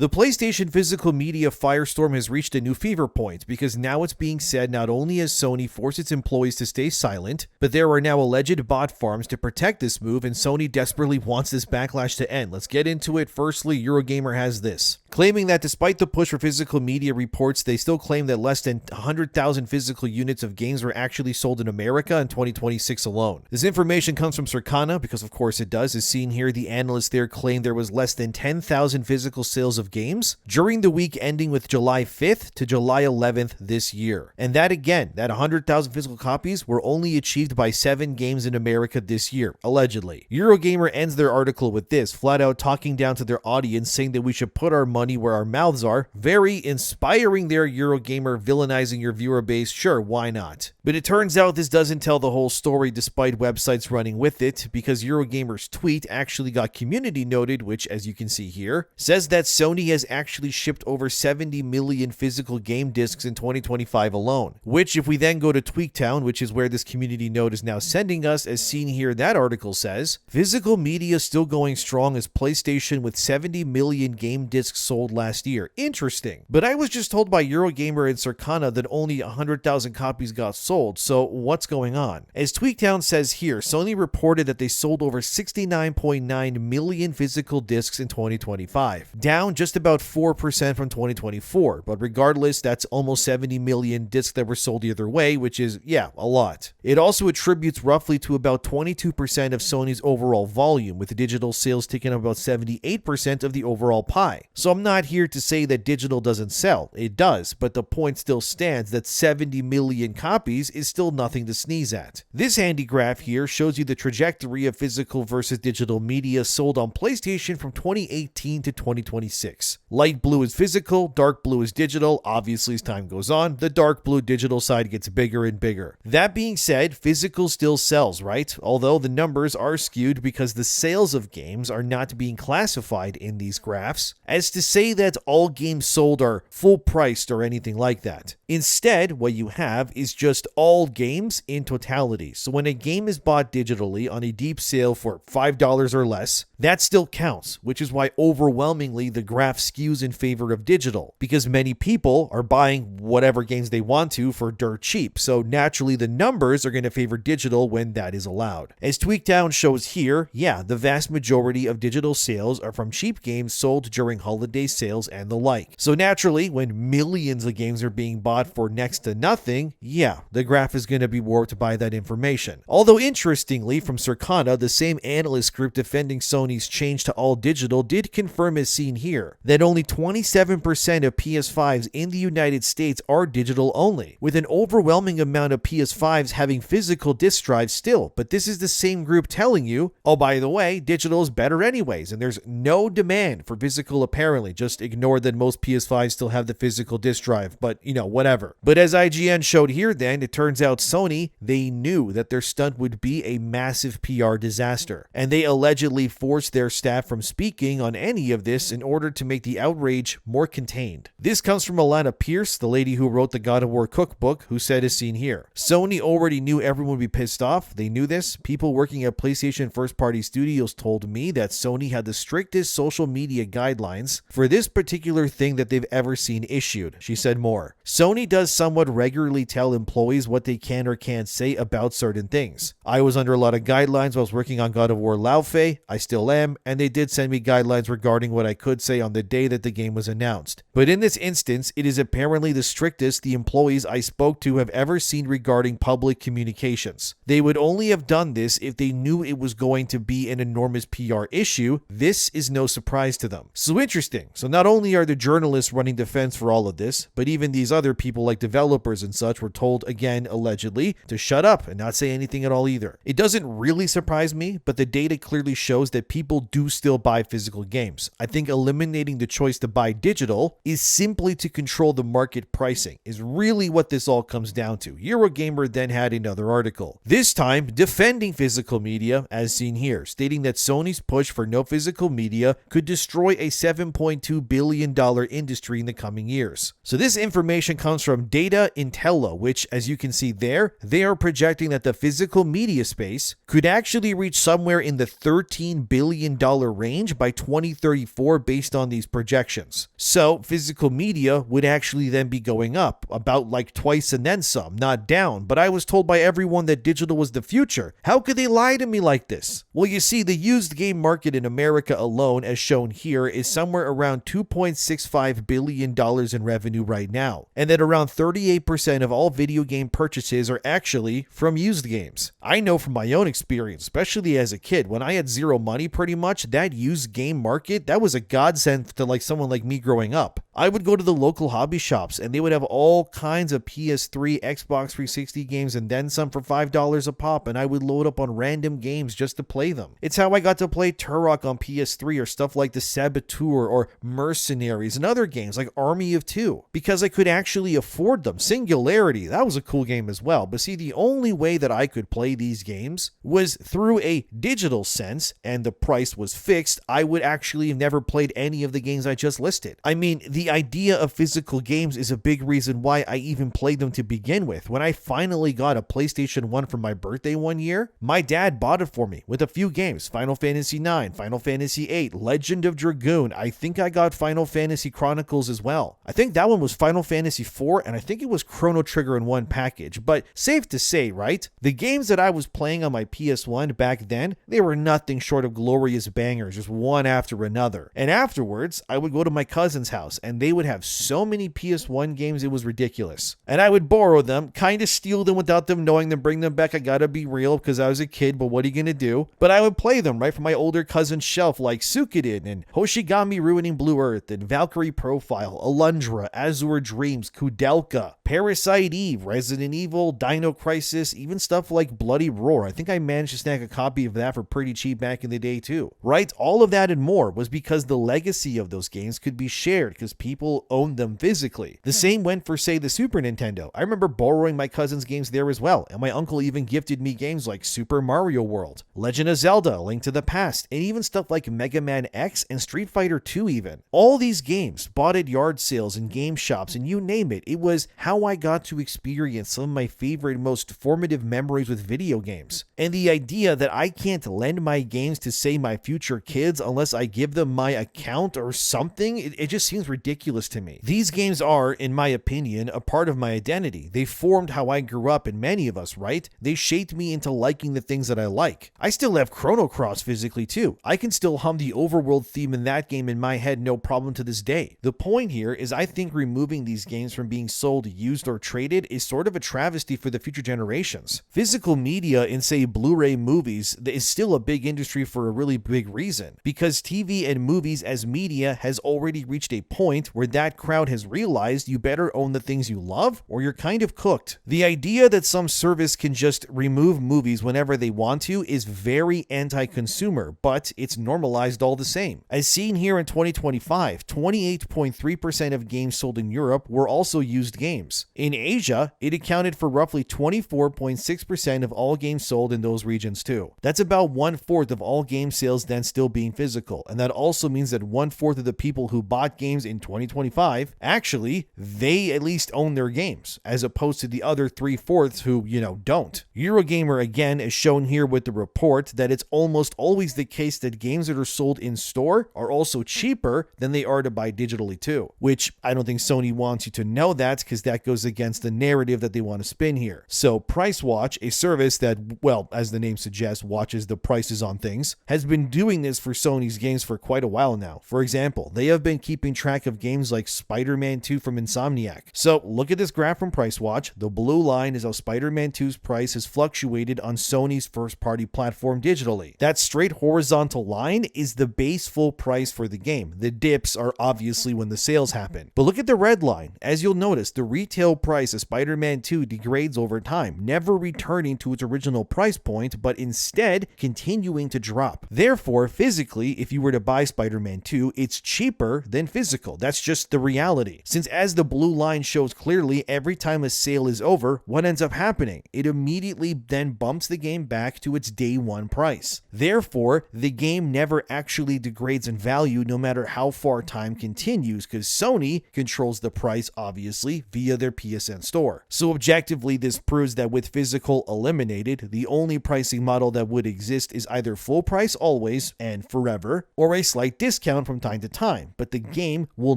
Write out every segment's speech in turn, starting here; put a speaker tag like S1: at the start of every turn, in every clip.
S1: The PlayStation physical media firestorm has reached a new fever point because now it's being said not only has Sony forced its employees to stay silent, but there are now alleged bot farms to protect this move, and Sony desperately wants this backlash to end. Let's get into it. Firstly, Eurogamer has this, claiming that despite the push for physical media reports, they still claim that less than 100,000 physical units of games were actually sold in America in 2026 alone. This information comes from Circana because of course it does. As seen here, the analysts there claim there was less than 10,000 physical sales of games during the week ending with July 5th to July 11th this year. And that again, that 100,000 physical copies were only achieved by 7 games in America this year, allegedly. Eurogamer ends their article with this, flat out talking down to their audience, saying that we should put our money where our mouths are. Very inspiring there, Eurogamer, villainizing your viewer base. Sure, why not? But it turns out this doesn't tell the whole story despite websites running with it, because Eurogamer's tweet actually got community noted, which, as you can see here, says that Sony has actually shipped over 70 million physical game discs in 2025 alone, which if we then go to Tweaktown, which is where this community note is now sending us, as seen here, that article says, physical media still going strong as PlayStation with 70 million game discs sold last year. Interesting. But I was just told by Eurogamer and Circana that only 100,000 copies got sold, so what's going on? As Tweaktown says here, Sony reported that they sold over 69.9 million physical discs in 2025, down just about 4% from 2024, but regardless, that's almost 70 million discs that were sold either way, which is, yeah, a lot. It also attributes roughly to about 22% of Sony's overall volume, with digital sales taking up about 78% of the overall pie. So I'm not here to say that digital doesn't sell. It does, but the point still stands that 70 million copies is still nothing to sneeze at. This handy graph here shows you the trajectory of physical versus digital media sold on PlayStation from 2018 to 2026. Light blue is physical, dark blue is digital. Obviously, as time goes on, the dark blue digital side gets bigger and bigger. That being said, physical still sells, right? Although the numbers are skewed because the sales of games are not being classified in these graphs as to say that all games sold are full priced or anything like that. Instead, what you have is just all games in totality. So when a game is bought digitally on a deep sale for $5 or less, that still counts, which is why overwhelmingly the graph skews in favor of digital, because many people are buying whatever games they want to for dirt cheap. So naturally the numbers are going to favor digital when that is allowed. As Tweakdown shows here, yeah, the vast majority of digital sales are from cheap games sold during holiday sales and the like. So naturally, when millions of games are being bought for next to nothing, yeah, the graph is going to be warped by that information. Although interestingly, from Circana, the same analyst group defending Sony's change to all digital did confirm, as seen here, that only 27% of PS5s in the United States are digital only, with an overwhelming amount of PS5s having physical disc drives still. But this is the same group telling you, oh, by the way, digital is better anyways, and there's no demand for physical apparently. Just ignore that most PS5s still have the physical disc drive, but you know, whatever. But as IGN showed here then, it turns out Sony, they knew that their stunt would be a massive PR disaster, and they allegedly forced their staff from speaking on any of this in order to make the outrage more contained. This comes from Alana Pierce, the lady who wrote the God of War cookbook, who said as seen here, Sony already knew everyone would be pissed off. They knew this. People working at PlayStation first-party studios told me that Sony had the strictest social media guidelines for this particular thing that they've ever seen issued. She said more. Sony does somewhat regularly tell employees what they can or can't say about certain things. I was under a lot of guidelines while I was working on God of War Laufey. I still am, and they did send me guidelines regarding what I could say on the day that the game was announced. But in this instance, it is apparently the strictest the employees I spoke to have ever seen regarding public communications. They would only have done this if they knew it was going to be an enormous PR issue. This is no surprise to them. So interesting. So not only are the journalists running defense for all of this, but even these other people like developers and such were told, again, allegedly, to shut up and not say anything at all either. It doesn't really surprise me, but the data clearly shows that people do still buy physical games. I think eliminating the choice to buy digital is simply to control the market pricing, is really what this all comes down to. Eurogamer then had another article, this time defending physical media, as seen here, stating that Sony's push for no physical media could destroy a $7.8 $1.2 billion industry in the coming years. So this information comes from Data Intello, which, as you can see there, they are projecting that the physical media space could actually reach somewhere in the $13 billion range by 2034 based on these projections. So physical media would actually then be going up, about like twice and then some, not down. But I was told by everyone that digital was the future. How could they lie to me like this? Well, you see, the used game market in America alone, as shown here, is somewhere around $2.65 billion in revenue right now, and that around 38% of all video game purchases are actually from used games. I know from my own experience, especially as a kid, when I had zero money pretty much, that used game market, that was a godsend to like someone like me growing up. I would go to the local hobby shops and they would have all kinds of PS3, Xbox 360 games and then some for $5 a pop, and I would load up on random games just to play them. It's how I got to play Turok on PS3 or stuff like the Saboteur or Mercenaries and other games like Army of Two, because I could actually afford them. Singularity, that was a cool game as well. But see, the only way that I could play these games was through a digital sense, and the price was fixed. I would actually have never played any of the games I just listed. I mean, the idea of physical games is a big reason why I even played them to begin with. When I finally got a PlayStation 1 for my birthday one year, my dad bought it for me with a few games: Final Fantasy 9, Final Fantasy 8, Legend of Dragoon. I think I got Final Fantasy Chronicles as well. I think that one was Final Fantasy 4, and I think it was Chrono Trigger in one package. But safe to say, right? The games that I was playing on my PS1 back then, they were nothing short of glorious bangers, just one after another. And afterwards, I would go to my cousin's house, and they would have so many PS1 games, it was ridiculous. And I would borrow them, kind of steal them without them knowing them, bring them back. I gotta be real, because I was a kid, but what are you gonna do? But I would play them right from my older cousin's shelf, like Suikoden and Hoshigami Ruining Blue Earth and Valkyrie Profile, Alundra, Azure Dreams, Kudelka, Parasite Eve, Resident Evil, Dino Crisis, even stuff like Bloody Roar. I think I managed to snag a copy of that for pretty cheap back in the day too. Right? All of that and more was because the legacy of those games could be shared because people owned them physically. The same went for, say, the Super Nintendo. I remember borrowing my cousin's games there as well, and my uncle even gifted me games like Super Mario World, Legend of Zelda, Link to the Past, and even stuff like Mega Man X and Street Fighter 2 even. All these games bought at yard sales and game shops and you name it. It was how I got to experience some of my favorite, most formative memories with video games. And the idea that I can't lend my games to, say, my future kids unless I give them my account or something, it just seems ridiculous to me. These games are, in my opinion, a part of my identity. They formed how I grew up, and many of us, right? They shaped me into liking the things that I like. I still have Chrono Cross physically too. I can still hum the overworld theme in that game in my head no problem to this day. The point here is I think removing these games from being sold, used, or traded is sort of a travesty for the future generations. Physical media in, say, Blu-ray movies is still a big industry for a really big reason, because TV and movies as media has already reached a point where that crowd has realized you better own the things you love or you're kind of cooked. The idea that some service can just remove movies whenever they want to is very anti-consumer, but it's normalized all the same. As seen here in 2025, 28.3% of games sold in Europe were also used games. In Asia, it accounted for roughly 24.6% of all games sold in those regions too. That's about 1/4 of all game sales then still being physical, and that also means that 1/4 of the people who bought games in 2025, actually, they at least own their games, as opposed to the other 3/4 who, don't. Eurogamer again is shown here with the report that it's almost always the case that games that are sold in store are also cheaper than they are to buy digitally too, which I don't think Sony wants you to know that, because that goes against the narrative that they want to spin here. So Price Watch, a service that, well, as the name suggests, watches the prices on things, has been doing this for Sony's games for quite a while now. For example, they have been keeping track of games like Spider-Man 2 from Insomniac. So look at this graph from Price Watch. The blue line is how Spider-Man 2's price has fluctuated on Sony's first-party platform digitally. That straight horizontal line is the base full price for the game. The dips are obviously when the sales happen. But look at the red line. As you'll notice, the retail price of Spider-Man 2 degrades over time, never returning to its original price point, but instead continuing to drop. Therefore, physically, if you were to buy Spider-Man 2, it's cheaper than physical. That's just the reality. Since, as the blue line shows clearly, every time a sale is over, what ends up happening? It immediately then bumps the game back to its day one price. Therefore, the game never actually degrades in value no matter matter how far time continues, because Sony controls the price, obviously, via their PSN store. So objectively, this proves that with physical eliminated, the only pricing model that would exist is either full price always and forever, or a slight discount from time to time, but the game will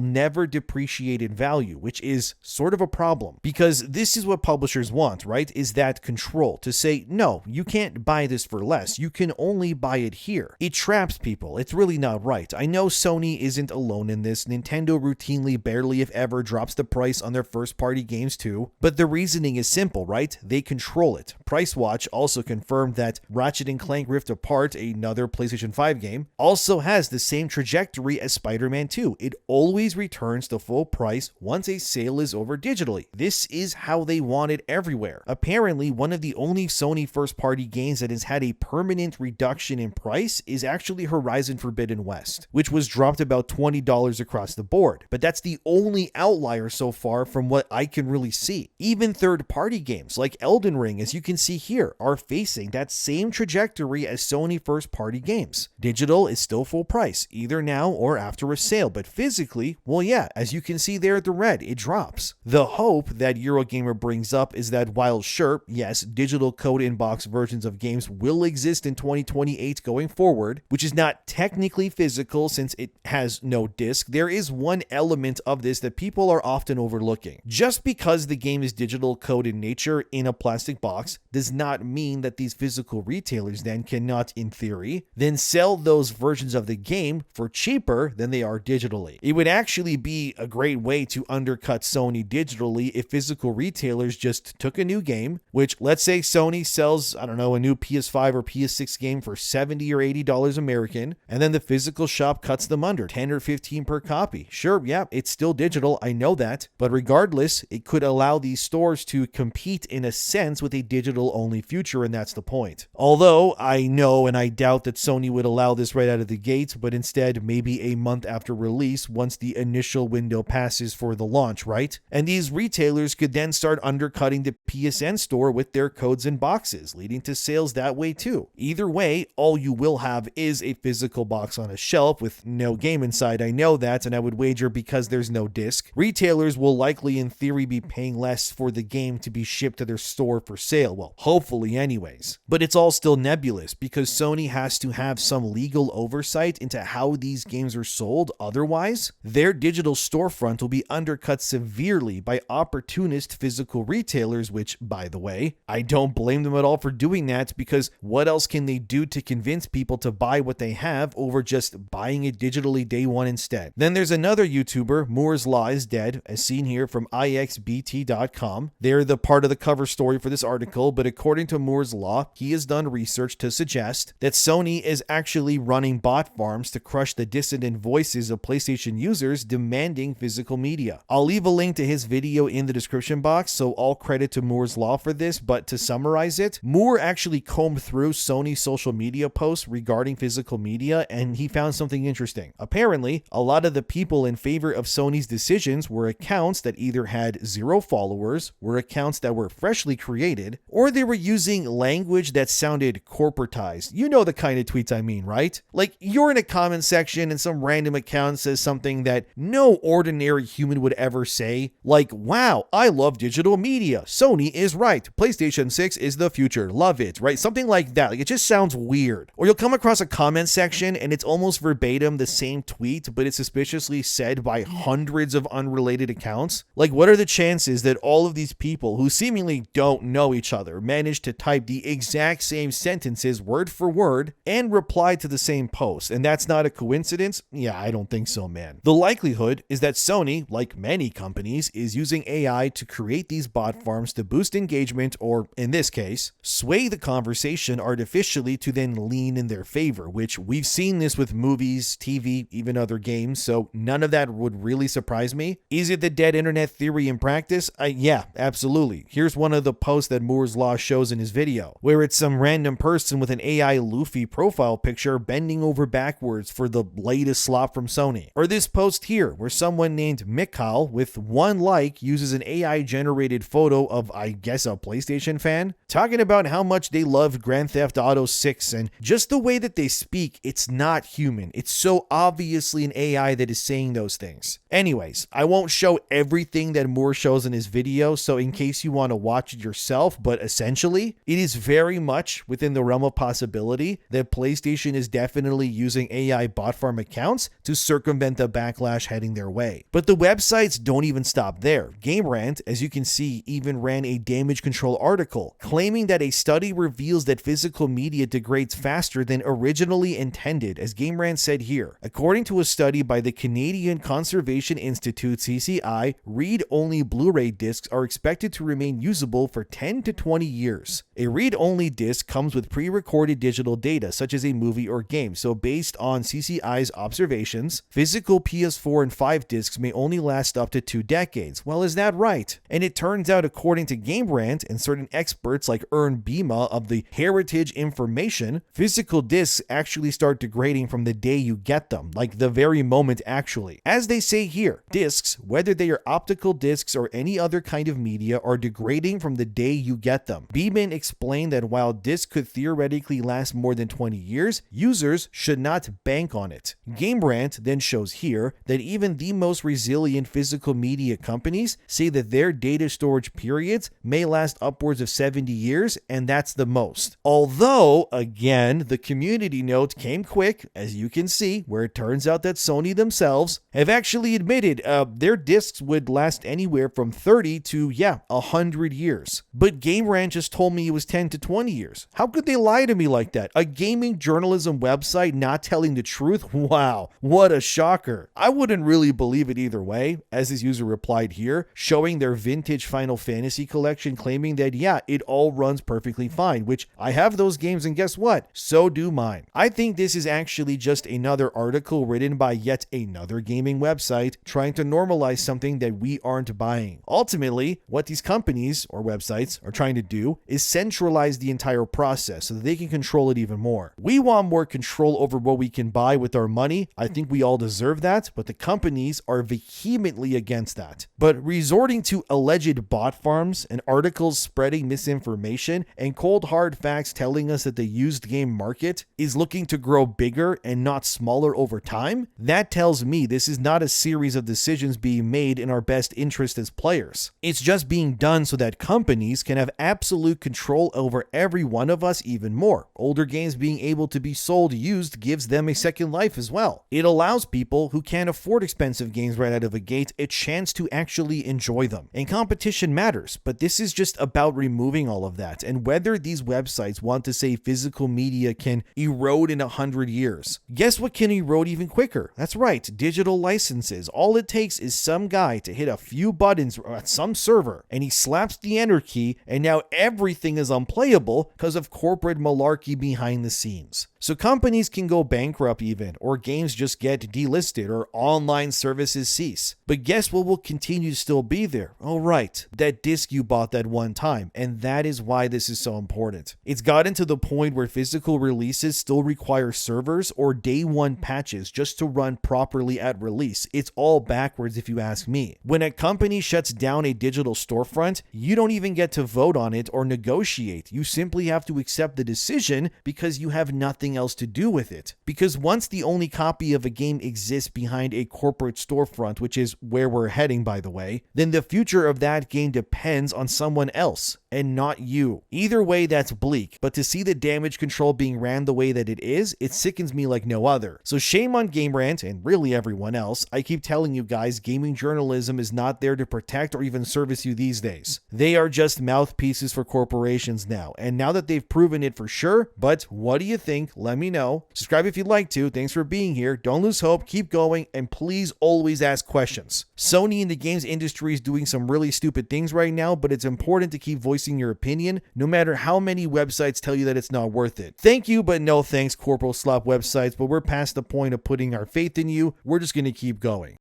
S1: never depreciate in value, which is sort of a problem, because this is what publishers want, right? Is that control to say, no, you can't buy this for less, you can only buy it here. It traps people. It's really not right. I know Sony isn't alone in this. Nintendo routinely barely if ever drops the price on their first party games too, but the reasoning is simple, right? They control it. Price Watch also confirmed that Ratchet & Clank Rift Apart, another PlayStation 5 game, also has the same trajectory as Spider-Man 2. It always returns to full price once a sale is over digitally. This is how they want it everywhere. Apparently, one of the only Sony first-party games that has had a permanent reduction in price is actually Horizon Forbidden West, which was dropped about $20 across the board. But that's the only outlier so far from what I can really see. Even third-party games like Elden Ring, as you can see here, are facing that same trajectory as Sony first-party games. Digital is still full price, either now or after a sale, but physically, well yeah, as you can see there at the red, it drops. The hope that Eurogamer brings up is that while sure, yes, digital code in-box versions of games will exist in 2028 going forward, which is not technically physical since it has no disc, there is one element of this that people are often overlooking. Just because the game is digital code in nature in a plastic box does not mean that these physical retailers then cannot, in theory, then sell those versions of the game for cheaper than they are digitally. It would actually be a great way to undercut Sony digitally if physical retailers just took a new game, which let's say Sony sells, I don't know, a new PS5 or PS6 game for $70 or $80 American, and then the physical shop cuts them under 10 or 15 per copy. Sure, yeah, it's still digital, I know that, but regardless, it could allow these stores to compete in a sense with a digital-only future, and that's the point. Although, I know and I doubt that Sony would allow this right out of the gate, but instead maybe a month after release once the initial window passes for the launch, right? And these retailers could then start undercutting the PSN store with their codes and boxes, leading to sales that way too. Either way, all you will have is a physical box on a shelf with no game inside. I know that, and I would wager because there's no disc, retailers will likely in theory be paying less for the game to be shipped to their store for sale. Well, hopefully anyways. But it's all still nebulous because Sony has to have some legal oversight into how these games are sold. Otherwise, their digital storefront will be undercut severely by opportunist physical retailers, which, by the way, I don't blame them at all for doing that, because what else can they do to convince people to buy what they have over just buying it digitally day one instead? Then there's another YouTuber, Moore's Law is Dead, as seen here from ixbt.com. They're the part of the cover story for this article, but according to Moore's Law, he has done research to suggest that Sony is actually running bot farms to crush the dissident voices of PlayStation users demanding physical media. I'll leave a link to his video in the description box, so all credit to Moore's Law for this, but to summarize it, Moore actually combed through Sony's social media posts regarding physical media, and he found something interesting. Apparently, a lot of the people in favor of Sony's decisions were accounts that either had 0 followers, were accounts that were freshly created, or they were using language that sounded corporatized. You know the kind of tweets I mean, right? Like, you're in a comment section and some random account says something that no ordinary human would ever say, like, wow, I love digital media. Sony is right. PlayStation 6 is the future. Love it, right? Something like that. Like, it just sounds weird. Or you'll come across a comment section and it's almost verbatim the same tweet, but it's suspiciously said by hundreds of unrelated accounts. Like, what are the chances that all of these people who seemingly don't know each other manage to type the exact same sentences word for word and reply to the same post? And that's not a coincidence? Yeah, I don't think so, man. The likelihood is that Sony, like many companies, is using AI to create these bot farms to boost engagement, or in this case, sway the conversation artificially to then lean in their favor, which we've seen this with movies, TV, even other games, so none of that would really surprise me. Is it the dead internet theory in practice? Yeah, absolutely. Here's one of the posts that Moore's Law shows in his video, where it's some random person with an AI Luffy profile picture bending over backwards for the latest slop from Sony. Or this post here, where someone named Mikhail with 1 like uses an AI generated photo of, I guess, a PlayStation fan, talking about how much they love Grand Theft Auto 6, and just the way that they speak, it's not human. It's so obvious obviously an AI that is saying those things. Anyways, I won't show everything that Moore shows in his video, so in case you want to watch it yourself, but essentially, it is very much within the realm of possibility that PlayStation is definitely using AI bot farm accounts to circumvent the backlash heading their way. But the websites don't even stop there. Game Rant, as you can see, even ran a damage control article claiming that a study reveals that physical media degrades faster than originally intended, as Game Rant said here. According to a study by the Canadian Conservation Institute CCI, read-only Blu-ray discs are expected to remain usable for 10 to 20 years. A read-only disc comes with pre-recorded digital data, such as a movie or game, so based on CCI's observations, physical PS4 and 5 discs may only last up to 2 decades. Well, is that right? And it turns out, according to Game Rant and certain experts like Ern Bima of the Heritage Information, physical discs actually start degrading from the day you get them, like the very moment actually. As they say here, discs, whether they are optical discs or any other kind of media, are degrading from the day you get them. Beeman explained that while discs could theoretically last more than 20 years, users should not bank on it. Game Rant then shows here that even the most resilient physical media companies say that their data storage periods may last upwards of 70 years, and that's the most. Although, again, the community note came quick, as you can see, where it turns out that Sony themselves have actually admitted their discs would last anywhere from 30 to, 100 years. But Game Rant just told me it was 10 to 20 years. How could they lie to me like that? A gaming journalism website not telling the truth? Wow, what a shocker. I wouldn't really believe it either way, as this user replied here, showing their vintage Final Fantasy collection, claiming that, it all runs perfectly fine, which I have those games, and guess what? So do mine. I think this is actually just another article written by yet another gaming website trying to normalize something that we aren't buying. Ultimately, what these companies or websites are trying to do is centralize the entire process so that they can control it even more. We want more control over what we can buy with our money. I think we all deserve that, but the companies are vehemently against that. But resorting to alleged bot farms and articles spreading misinformation and cold hard facts telling us that the used game market is looking to grow bigger and not smaller over time, that tells me this is not a series of decisions being made in our best interest as players. It's just being done so that companies can have absolute control over every one of us even more. Older games being able to be sold used gives them a second life as well. It allows people who can't afford expensive games right out of the gate a chance to actually enjoy them. And competition matters, but this is just about removing all of that. And whether these websites want to say physical media can erode in 100 years, guess what can erode even quicker? That's right, digital licenses. All it takes is some guy to hit a few buttons at some server and he slaps the enter key, and now everything is unplayable because of corporate malarkey behind the scenes. So companies can go bankrupt even, or games just get delisted, or online services cease. But guess what will continue to still be there? Oh right, that disc you bought that one time, and that is why this is so important. It's gotten to the point where physical releases still require servers or day one patches just to run properly at release. It's all backwards if you ask me. When a company shuts down a digital storefront, you don't even get to vote on it or negotiate. You simply have to accept the decision because you have nothing else to do with it. Because once the only copy of a game exists behind a corporate storefront, which is where we're heading by the way, then the future of that game depends on someone else and not you. Either way, that's bleak, but to see the damage control being ran the way that it is, it sickens me like no other. So shame on Game Rant and really everyone else. I keep telling you guys, gaming journalism is not there to protect or even service you these days. They are just mouthpieces for corporations now, and now that they've proven it for sure. But what do you think? Let me know. Subscribe if you'd like to. Thanks for being here. Don't lose hope. Keep going, and please always ask questions. Sony in the games industry is doing some really stupid things right now, but it's important to keep voicing your opinion, no matter how many websites tell you that it's not worth it. Thank you, but no thanks, corporal slop websites, but we're past the point of putting our faith in you. We're just going to keep going.